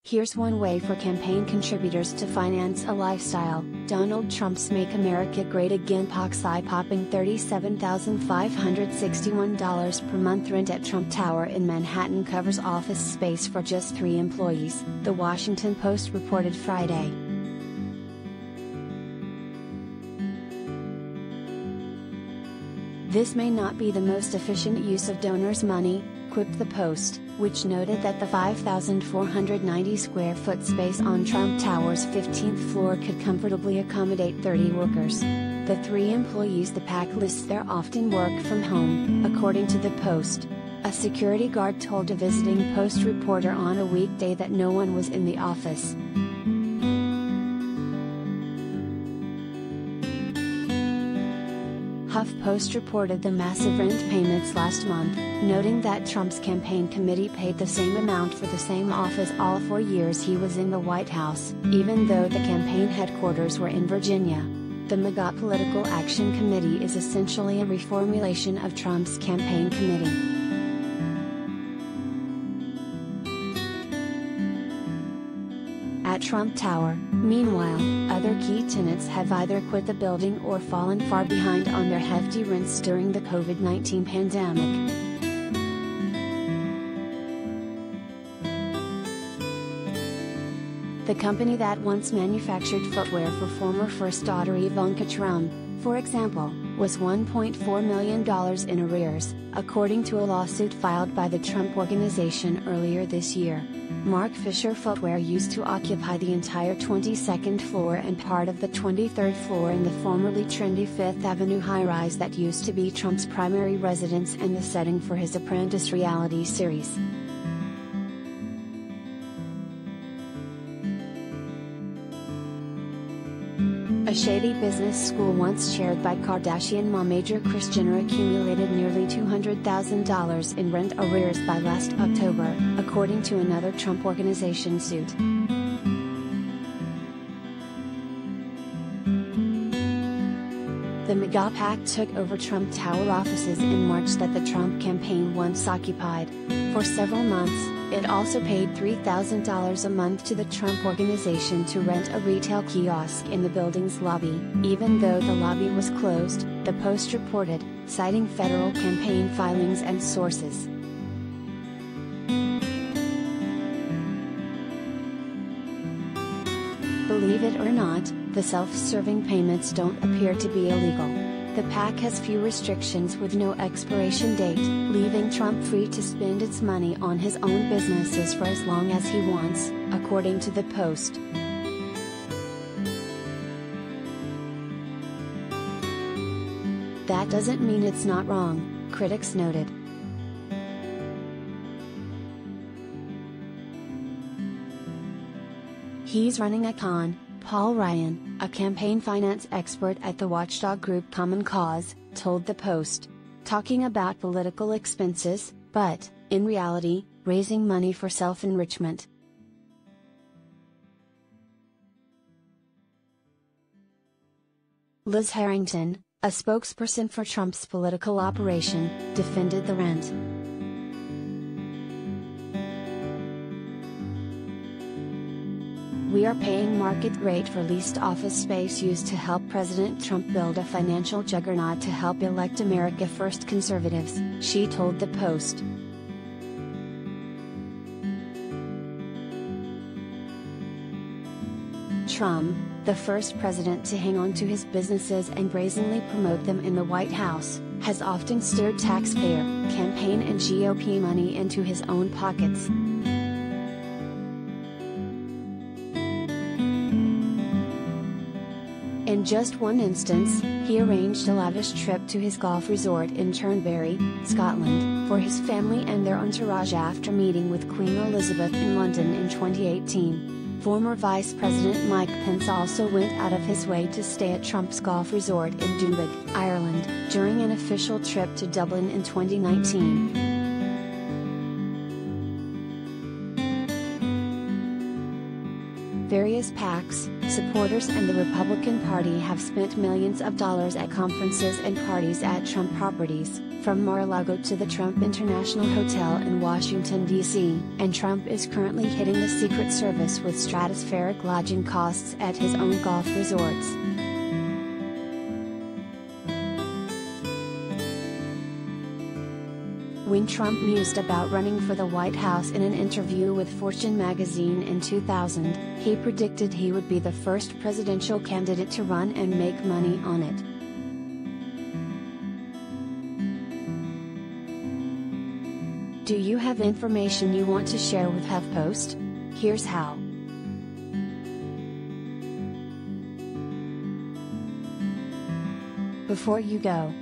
Here's one way for campaign contributors to finance a lifestyle. Donald Trump's Make America Great Again PAC's eye-popping $37,561 per month rent at Trump Tower in Manhattan covers office space for just 3 employees, The Washington Post reported Friday. This may not be the most efficient use of donors' money, quipped the Post, which noted that the 5,490 square foot space on Trump Tower's 15th floor could comfortably accommodate 30 workers. The 3 employees the PAC lists there often work from home, according to the Post. A security guard told a visiting Post reporter on a weekday that no one was in the office. HuffPost reported the massive rent payments last month, noting that Trump's campaign committee paid the same amount for the same office all 4 years he was in the White House, even though the campaign headquarters were in Virginia. The MAGA Political Action Committee is essentially a reformulation of Trump's campaign committee. At Trump Tower, meanwhile, other key tenants have either quit the building or fallen far behind on their hefty rents during the COVID-19 pandemic. The company that once manufactured footwear for former First Daughter Ivanka Trump, for example, was $1.4 million in arrears, according to a lawsuit filed by the Trump Organization earlier this year. Mark Fisher Footwear used to occupy the entire 22nd floor and part of the 23rd floor in the formerly trendy Fifth Avenue high-rise that used to be Trump's primary residence and the setting for his Apprentice reality series. A shady business school once chaired by Kardashian mom major Kris Jenner accumulated nearly $200,000 in rent arrears by last October, according to another Trump Organization suit. The MAGA PAC took over Trump Tower offices in March that the Trump campaign once occupied. For several months, it also paid $3,000 a month to the Trump Organization to rent a retail kiosk in the building's lobby, even though the lobby was closed, the Post reported, citing federal campaign filings and sources. Believe it or not, the self-serving payments don't appear to be illegal. The PAC has few restrictions with no expiration date, leaving Trump free to spend its money on his own businesses for as long as he wants, according to the Post. That doesn't mean it's not wrong, critics noted. He's running a con, Paul Ryan, a campaign finance expert at the watchdog group Common Cause, told the Post. Talking about political expenses, but, in reality, raising money for self-enrichment. Liz Harrington, a spokesperson for Trump's political operation, defended the rent. We are paying market rate for leased office space used to help President Trump build a financial juggernaut to help elect America First conservatives, she told the Post. Trump, the first president to hang on to his businesses and brazenly promote them in the White House, has often steered taxpayer, campaign and GOP money into his own pockets. In just one instance, he arranged a lavish trip to his golf resort in Turnberry, Scotland, for his family and their entourage after meeting with Queen Elizabeth in London in 2018. Former Vice President Mike Pence also went out of his way to stay at Trump's golf resort in Doonbeg, Ireland, during an official trip to Dublin in 2019. Various PACs, supporters and the Republican Party have spent millions of dollars at conferences and parties at Trump properties, from Mar-a-Lago to the Trump International Hotel in Washington, D.C., and Trump is currently hitting the Secret Service with stratospheric lodging costs at his own golf resorts. When Trump mused about running for the White House in an interview with Fortune magazine in 2000, he predicted he would be the first presidential candidate to run and make money on it. Do you have information you want to share with HuffPost? Here's how. Before you go,